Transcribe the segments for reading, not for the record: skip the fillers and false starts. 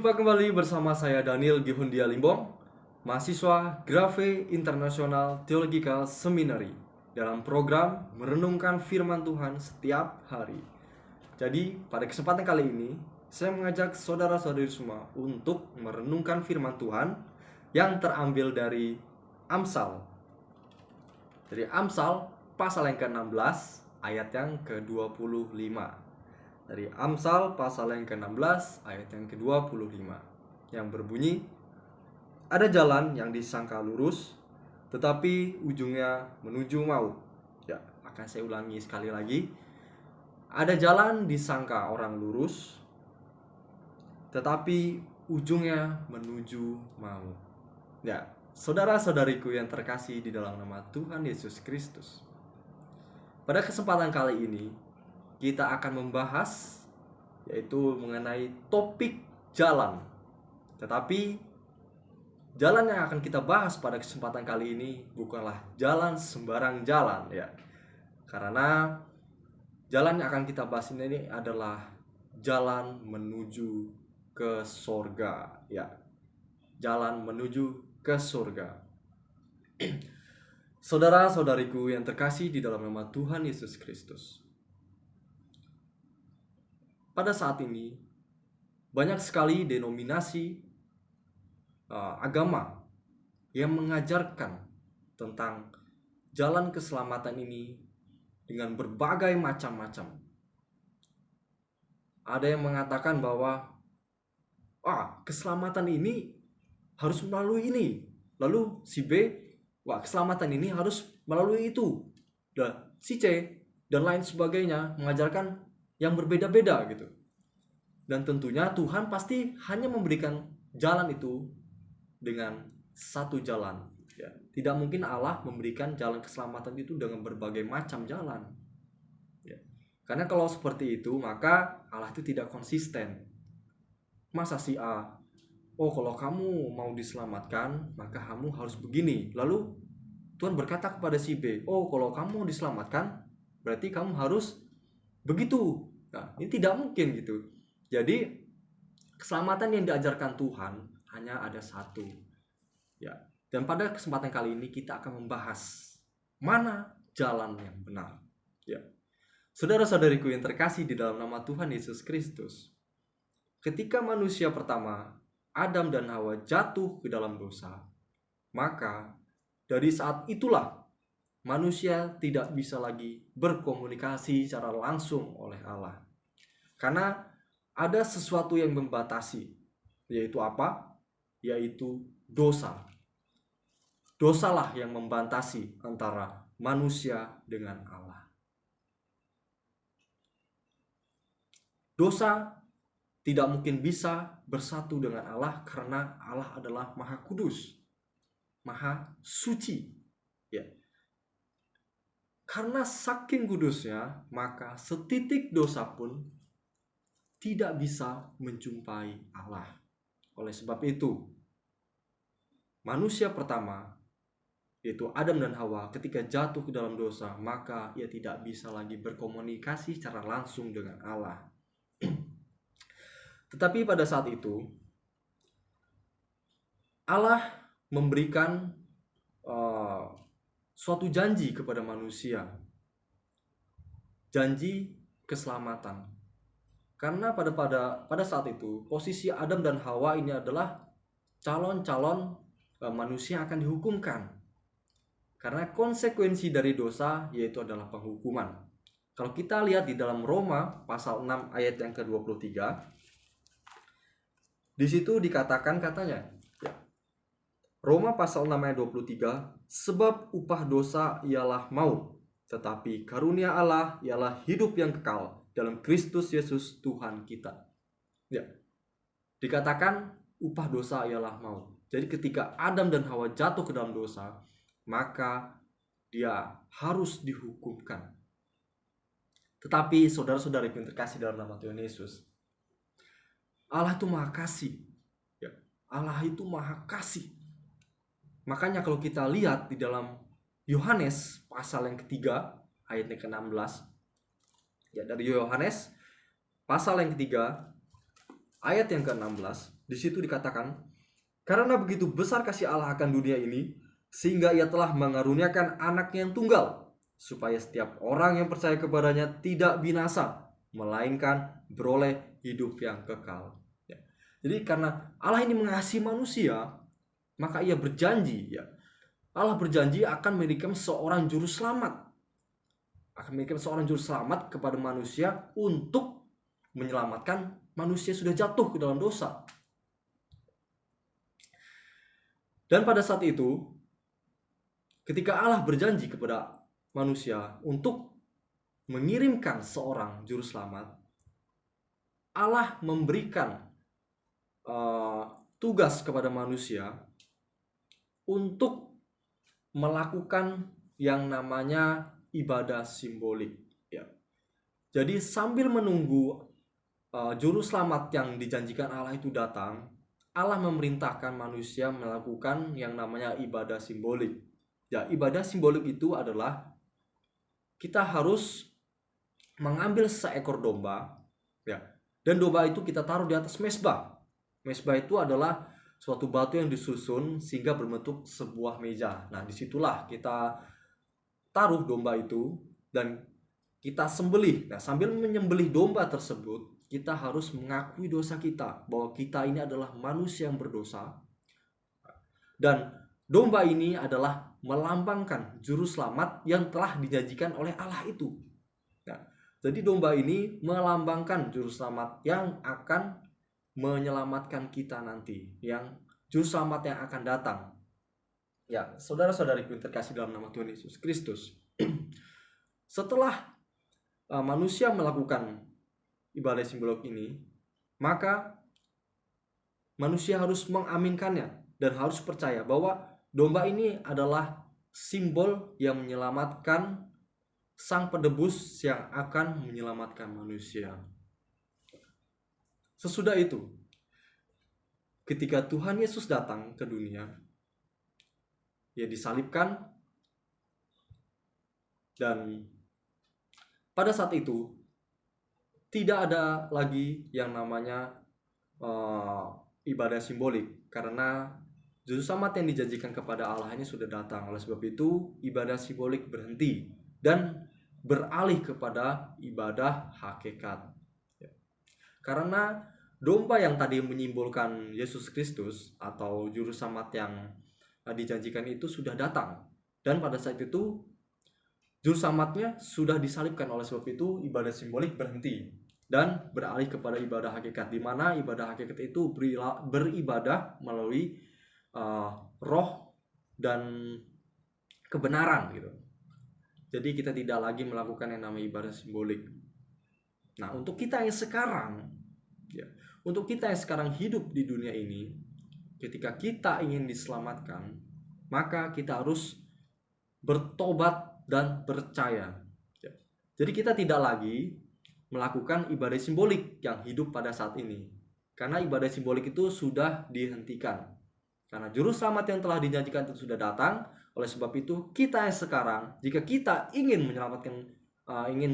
Jumpa kembali bersama saya Daniel Gihundia Limbong, mahasiswa Grave International Theological Seminary dalam program Merenungkan Firman Tuhan Setiap Hari. Jadi, pada kesempatan kali ini, saya mengajak saudara-saudari semua untuk merenungkan firman Tuhan yang terambil dari Amsal. Dari Amsal pasal yang ke-16 ayat yang ke-25. Dari Amsal pasal yang ke-16 ayat yang ke-25 yang berbunyi, ada jalan yang disangka lurus tetapi ujungnya menuju maut. Ya, akan saya ulangi sekali lagi. Ada jalan disangka orang lurus tetapi ujungnya menuju maut. Ya, saudara-saudariku yang terkasih di dalam nama Tuhan Yesus Kristus. Pada kesempatan kali ini kita akan membahas yaitu mengenai topik jalan. Tetapi jalan yang akan kita bahas pada kesempatan kali ini bukanlah jalan sembarang jalan ya. Karena jalan yang akan kita bahas ini adalah jalan menuju ke surga ya. Jalan menuju ke surga. Saudara-saudariku yang terkasih di dalam nama Tuhan Yesus Kristus. Pada saat ini, banyak sekali denominasi agama yang mengajarkan tentang jalan keselamatan ini dengan berbagai macam-macam. Ada yang mengatakan bahwa keselamatan ini harus melalui ini. Lalu si B, keselamatan ini harus melalui itu. Dan si C dan lain sebagainya mengajarkan yang berbeda-beda gitu. Dan tentunya Tuhan pasti hanya memberikan jalan itu dengan satu jalan ya. Tidak mungkin Allah memberikan jalan keselamatan itu dengan berbagai macam jalan ya. Karena kalau seperti itu maka Allah itu tidak konsisten. Masa si A, kalau kamu mau diselamatkan maka kamu harus begini. Lalu Tuhan berkata kepada si B, kalau kamu mau diselamatkan berarti kamu harus begitu. Nah, ini tidak mungkin gitu. Jadi keselamatan yang diajarkan Tuhan hanya ada satu. Ya. Dan pada kesempatan kali ini kita akan membahas mana jalan yang benar. Ya. Saudara-saudariku yang terkasih di dalam nama Tuhan Yesus Kristus. Ketika manusia pertama, Adam dan Hawa jatuh ke dalam dosa, maka dari saat itulah manusia tidak bisa lagi berkomunikasi secara langsung oleh Allah. Karena ada sesuatu yang membatasi, yaitu apa? Yaitu dosa. Dosalah yang membatasi antara manusia dengan Allah. Dosa tidak mungkin bisa bersatu dengan Allah karena Allah adalah Maha Kudus, Maha Suci. Ya. Karena saking kudusnya, maka setitik dosa pun tidak bisa menjumpai Allah. Oleh sebab itu, manusia pertama, yaitu Adam dan Hawa, ketika jatuh ke dalam dosa, maka ia tidak bisa lagi berkomunikasi secara langsung dengan Allah. Tetapi pada saat itu, Allah memberikan suatu janji kepada manusia. Janji keselamatan. Karena pada saat itu posisi Adam dan Hawa ini adalah calon-calon manusia yang akan dihukumkan. Karena konsekuensi dari dosa yaitu adalah penghukuman. Kalau kita lihat di dalam Roma pasal 6 ayat yang ke-23, di situ dikatakan katanya, Roma pasal 6 ayat 23, sebab upah dosa ialah maut, tetapi karunia Allah ialah hidup yang kekal dalam Kristus Yesus Tuhan kita. Ya. Dikatakan upah dosa ialah maut. Jadi ketika Adam dan Hawa jatuh ke dalam dosa, maka dia harus dihukumkan. Tetapi saudara-saudara yang terkasih dalam nama Tuhan Yesus, Allah itu Maha Kasih. Ya. Allah itu Maha Kasih. Makanya kalau kita lihat di dalam Yohanes pasal yang ketiga ayat yang ke-16, ya, dari Yohanes pasal yang ketiga ayat yang ke-16, di situ dikatakan, karena begitu besar kasih Allah akan dunia ini, sehingga ia telah mengaruniakan anaknya yang tunggal, supaya setiap orang yang percaya kepadanya tidak binasa, melainkan beroleh hidup yang kekal. Ya. Jadi karena Allah ini mengasihi manusia, maka ia berjanji, ya, Allah berjanji akan memberikan seorang juru selamat, kepada manusia untuk menyelamatkan manusia sudah jatuh ke dalam dosa. Dan pada saat itu, ketika Allah berjanji kepada manusia untuk mengirimkan seorang juru selamat, Allah memberikan tugas kepada manusia untuk melakukan yang namanya ibadah simbolik. Ya. Jadi sambil menunggu juru selamat yang dijanjikan Allah itu datang, Allah memerintahkan manusia melakukan yang namanya ibadah simbolik. Ya, ibadah simbolik itu adalah kita harus mengambil seekor domba, ya, dan domba itu kita taruh di atas mezbah. Mezbah itu adalah suatu batu yang disusun sehingga berbentuk sebuah meja. Nah, disitulah kita taruh domba itu dan kita sembelih. Nah, sambil menyembelih domba tersebut, kita harus mengakui dosa kita, bahwa kita ini adalah manusia yang berdosa. Dan domba ini adalah melambangkan juru selamat yang telah dijanjikan oleh Allah itu. Nah, jadi domba ini melambangkan juru selamat yang akan menyelamatkan kita nanti, yang juru selamat yang akan datang. Ya, saudara-saudariku terkasih dalam nama Tuhan Yesus Kristus. Setelah manusia melakukan ibadah simbolik ini, maka manusia harus mengaminkannya dan harus percaya bahwa domba ini adalah simbol yang menyelamatkan sang penebus yang akan menyelamatkan manusia. Sesudah itu, ketika Tuhan Yesus datang ke dunia, ia disalibkan, dan pada saat itu tidak ada lagi yang namanya ibadah simbolik, karena juru selamat yang dijanjikan kepada Allah ini sudah datang. Oleh sebab itu ibadah simbolik berhenti dan beralih kepada ibadah hakikat. Karena domba yang tadi menyimbolkan Yesus Kristus atau juru selamat yang dijanjikan itu sudah datang, dan pada saat itu juru selamatnya sudah disalibkan. Oleh sebab itu ibadah simbolik berhenti dan beralih kepada ibadah hakikat, di mana ibadah hakikat itu beribadah melalui roh dan kebenaran gitu. Jadi kita tidak lagi melakukan yang namanya ibadah simbolik. Nah, untuk kita yang sekarang hidup di dunia ini, ketika kita ingin diselamatkan, maka kita harus bertobat dan percaya. Jadi kita tidak lagi melakukan ibadah simbolik yang hidup pada saat ini, karena ibadah simbolik itu sudah dihentikan, karena juru selamat yang telah dijanjikan itu sudah datang. Oleh sebab itu kita yang sekarang, jika kita ingin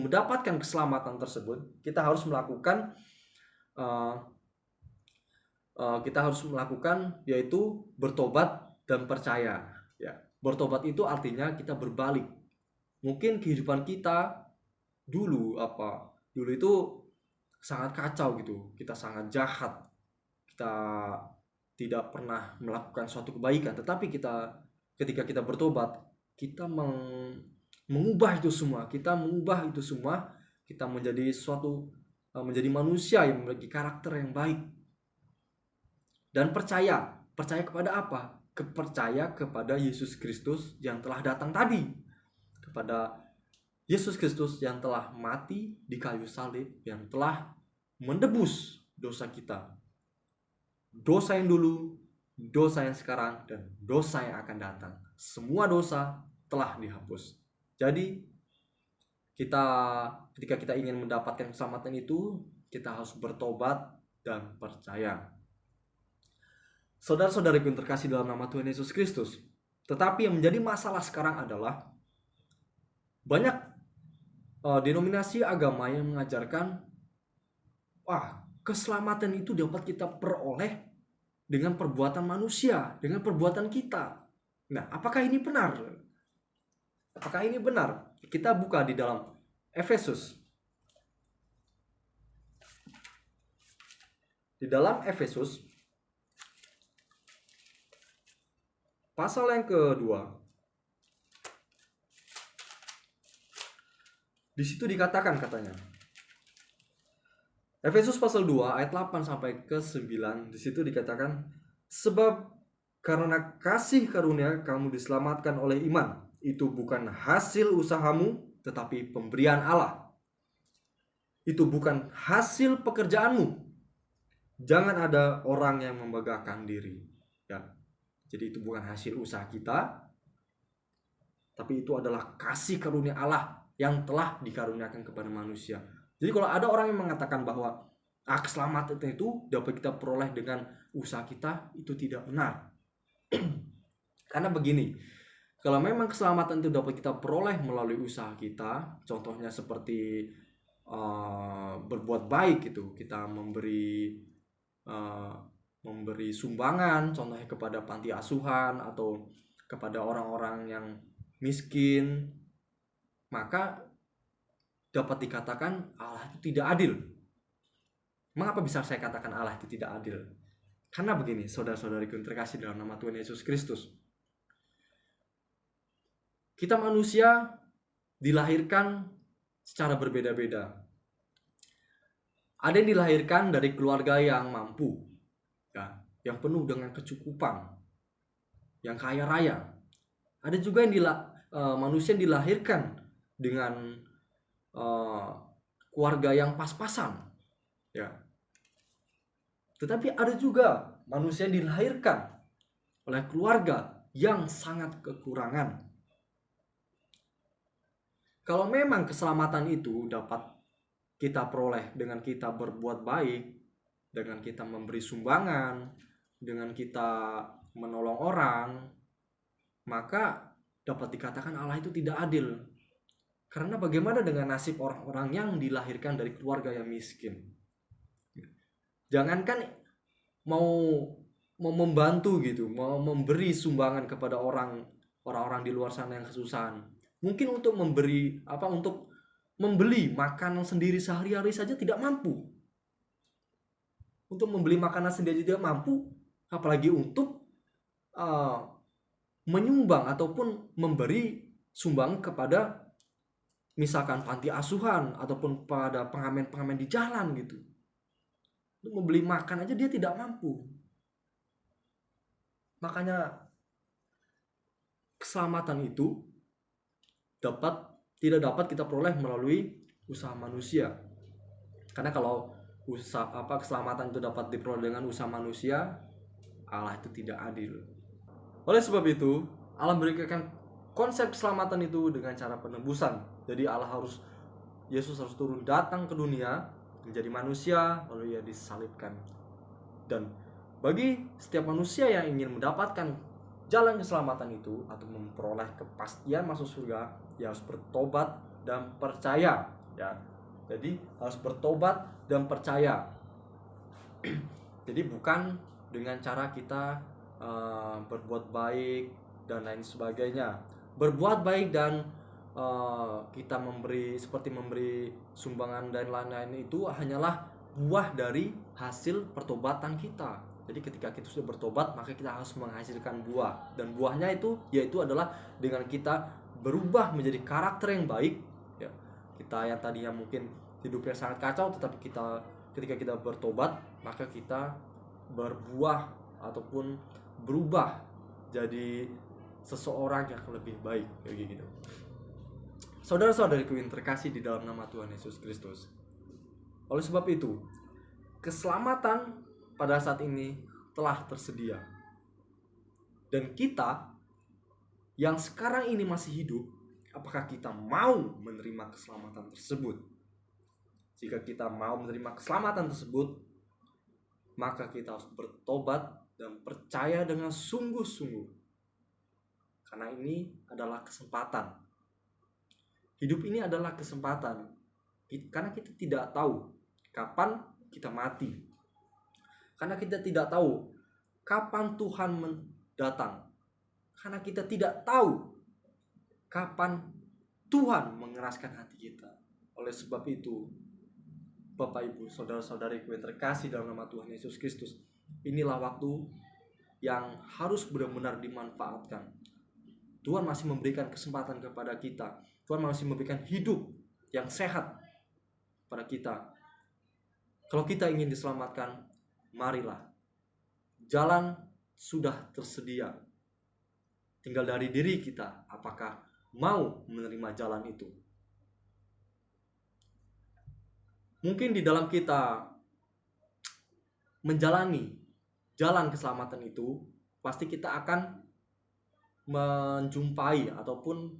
mendapatkan keselamatan tersebut, kita harus melakukan yaitu bertobat dan percaya. Ya, bertobat itu artinya kita berbalik. Mungkin kehidupan kita dulu itu sangat kacau gitu, kita sangat jahat, kita tidak pernah melakukan suatu kebaikan, tetapi ketika kita bertobat, kita mengubah itu semua, kita menjadi manusia yang memiliki karakter yang baik. Dan percaya kepada apa? Percaya kepada Yesus Kristus yang telah datang tadi, kepada Yesus Kristus yang telah mati di kayu salib, yang telah menebus dosa kita, dosa yang dulu, dosa yang sekarang, dan dosa yang akan datang. Semua dosa telah dihapus. Jadi ketika kita ingin mendapatkan keselamatan itu, kita harus bertobat dan percaya. Saudara-saudariku yang terkasih dalam nama Tuhan Yesus Kristus, tetapi yang menjadi masalah sekarang adalah banyak denominasi agama yang mengajarkan keselamatan itu dapat kita peroleh dengan perbuatan manusia, dengan perbuatan kita. Nah, apakah ini benar? Apakah ini benar? Kita buka di dalam Efesus. Di dalam Efesus pasal yang kedua, di situ dikatakan katanya. Efesus pasal 2 ayat 8 sampai ke 9, di situ dikatakan, sebab karena kasih karunia kamu diselamatkan oleh iman. Itu bukan hasil usahamu, tetapi pemberian Allah. Itu bukan hasil pekerjaanmu. Jangan ada orang yang membanggakan diri. Ya. Jadi itu bukan hasil usaha kita, tapi itu adalah kasih karunia Allah yang telah dikaruniakan kepada manusia. Jadi kalau ada orang yang mengatakan bahwa keselamatan itu dapat kita peroleh dengan usaha kita, itu tidak benar. Karena begini, kalau memang keselamatan itu dapat kita peroleh melalui usaha kita, contohnya seperti berbuat baik gitu, kita memberi sumbangan, contohnya kepada panti asuhan atau kepada orang-orang yang miskin, maka dapat dikatakan Allah itu tidak adil. Mengapa bisa saya katakan Allah itu tidak adil? Karena begini, saudara-saudariku yang terkasih dalam nama Tuhan Yesus Kristus. Kita manusia dilahirkan secara berbeda-beda. Ada yang dilahirkan dari keluarga yang mampu, ya, yang penuh dengan kecukupan, yang kaya raya. Ada juga yang manusia yang dilahirkan dengan keluarga yang pas-pasan, ya. Tetapi ada juga manusia yang dilahirkan oleh keluarga yang sangat kekurangan. Kalau memang keselamatan itu dapat kita peroleh dengan kita berbuat baik, dengan kita memberi sumbangan, dengan kita menolong orang, maka dapat dikatakan Allah itu tidak adil. Karena bagaimana dengan nasib orang-orang yang dilahirkan dari keluarga yang miskin? Jangankan mau membantu gitu, mau memberi sumbangan kepada orang-orang di luar sana yang kesusahan. Mungkin untuk untuk membeli makanan sendiri sehari-hari saja tidak mampu. Untuk membeli makanan sendiri tidak mampu, apalagi untuk menyumbang ataupun memberi sumbangan kepada misalkan panti asuhan ataupun pada pengamen-pengamen di jalan gitu. Untuk membeli makan aja dia tidak mampu. Makanya keselamatan itu tidak dapat kita peroleh melalui usaha manusia. Karena kalau keselamatan itu dapat diperoleh dengan usaha manusia, Allah itu tidak adil. Oleh sebab itu, Allah memberikan konsep keselamatan itu dengan cara penebusan. Jadi Yesus harus turun datang ke dunia menjadi manusia, lalu ia disalibkan. Dan bagi setiap manusia yang ingin mendapatkan jalan keselamatan itu atau memperoleh kepastian masuk surga, ia harus bertobat dan percaya, ya. Jadi harus bertobat dan percaya. Jadi bukan dengan cara kita berbuat baik dan lain sebagainya. Berbuat baik dan kita memberi sumbangan dan lain-lain itu hanyalah buah dari hasil pertobatan kita. Jadi ketika kita sudah bertobat, maka kita harus menghasilkan buah, dan buahnya itu yaitu adalah dengan kita berubah menjadi karakter yang baik, ya. Kita yang tadinya mungkin hidupnya sangat kacau, tetapi ketika kita bertobat, maka kita berbuah ataupun berubah jadi seseorang yang lebih baik, kayak gitu. Saudara-saudariku yang terkasih di dalam nama Tuhan Yesus Kristus. Oleh sebab itu, keselamatan pada saat ini telah tersedia. Dan kita yang sekarang ini masih hidup, apakah kita mau menerima keselamatan tersebut? Jika kita mau menerima keselamatan tersebut, maka kita harus bertobat dan percaya dengan sungguh-sungguh. Karena ini adalah kesempatan. Hidup ini adalah kesempatan. Karena kita tidak tahu kapan kita mati. Karena kita tidak tahu kapan Tuhan datang. Karena kita tidak tahu kapan Tuhan mengeraskan hati kita. Oleh sebab itu, Bapak Ibu, saudara-saudariku yang terkasih dalam nama Tuhan Yesus Kristus, inilah waktu yang harus benar-benar dimanfaatkan. Tuhan masih memberikan kesempatan kepada kita. Tuhan masih memberikan hidup yang sehat pada kita. Kalau kita ingin diselamatkan, marilah. Jalan sudah tersedia. Tinggal dari diri kita, apakah mau menerima jalan itu. Mungkin di dalam kita menjalani jalan keselamatan itu, pasti kita akan menjumpai ataupun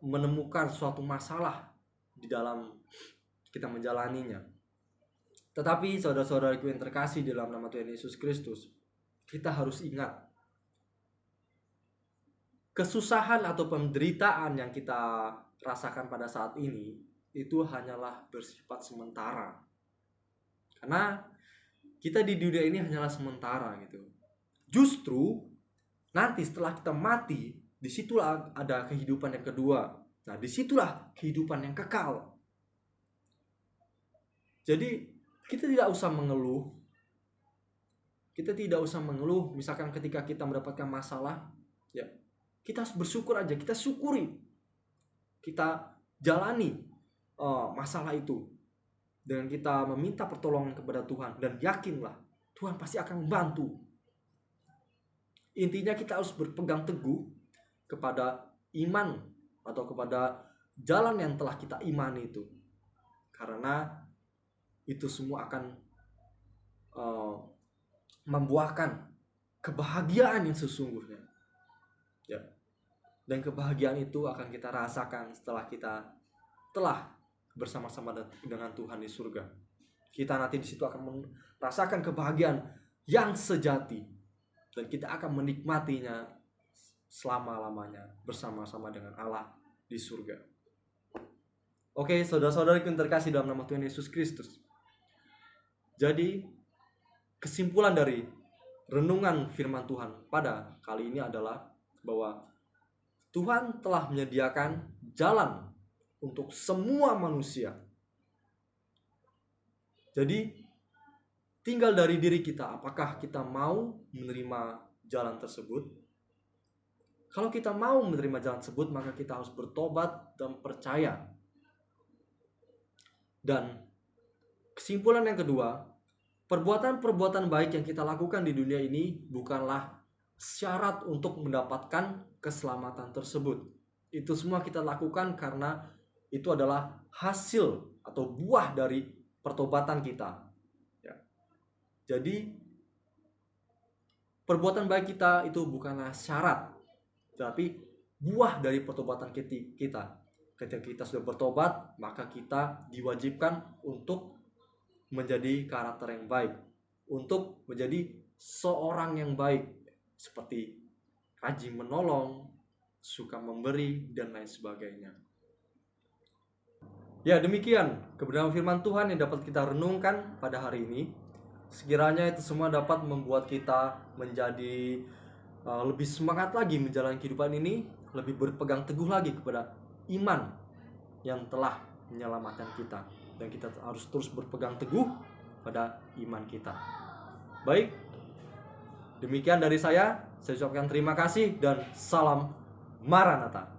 menemukan suatu masalah di dalam kita menjalaninya. Tetapi saudara-saudariku yang terkasih dalam nama Tuhan Yesus Kristus, kita harus ingat, kesusahan atau penderitaan yang kita rasakan pada saat ini itu hanyalah bersifat sementara. Karena kita di dunia ini hanyalah sementara gitu. Justru nanti setelah kita mati, disitulah ada kehidupan yang kedua. Nah, disitulah kehidupan yang kekal. Jadi kita tidak usah mengeluh. Kita tidak usah mengeluh. Misalkan ketika kita mendapatkan masalah, ya kita harus bersyukur aja. Kita syukuri. Kita jalani masalah itu dengan kita meminta pertolongan kepada Tuhan, dan yakinlah Tuhan pasti akan membantu. Intinya kita harus berpegang teguh kepada iman atau kepada jalan yang telah kita imani itu, karena itu semua akan membuahkan kebahagiaan yang sesungguhnya, ya. Dan kebahagiaan itu akan kita rasakan setelah kita telah bersama-sama dengan Tuhan di surga. Kita nanti di situ akan merasakan kebahagiaan yang sejati, dan kita akan menikmatinya selama-lamanya bersama-sama dengan Allah di surga. Oke, saudara-saudariku yang terkasih dalam nama Tuhan Yesus Kristus. Jadi, kesimpulan dari renungan firman Tuhan pada kali ini adalah bahwa Tuhan telah menyediakan jalan untuk semua manusia. Jadi tinggal dari diri kita, apakah kita mau menerima jalan tersebut. Kalau kita mau menerima jalan tersebut, maka kita harus bertobat dan percaya. Dan kesimpulan yang kedua, perbuatan-perbuatan baik yang kita lakukan di dunia ini bukanlah syarat untuk mendapatkan keselamatan tersebut. Itu semua kita lakukan karena itu adalah hasil atau buah dari pertobatan kita. Ya. Jadi perbuatan baik kita itu bukanlah syarat, tapi buah dari pertobatan kita. Ketika kita sudah bertobat, maka kita diwajibkan untuk menjadi karakter yang baik, untuk menjadi seorang yang baik, seperti rajin menolong, suka memberi, dan lain sebagainya. Ya, demikian kebenaran firman Tuhan yang dapat kita renungkan pada hari ini. Sekiranya itu semua dapat membuat kita menjadi lebih semangat lagi menjalani kehidupan ini, lebih berpegang teguh lagi kepada iman yang telah menyelamatkan kita, dan kita harus terus berpegang teguh pada iman kita. Baik, demikian dari saya ucapkan terima kasih dan salam Maranatha.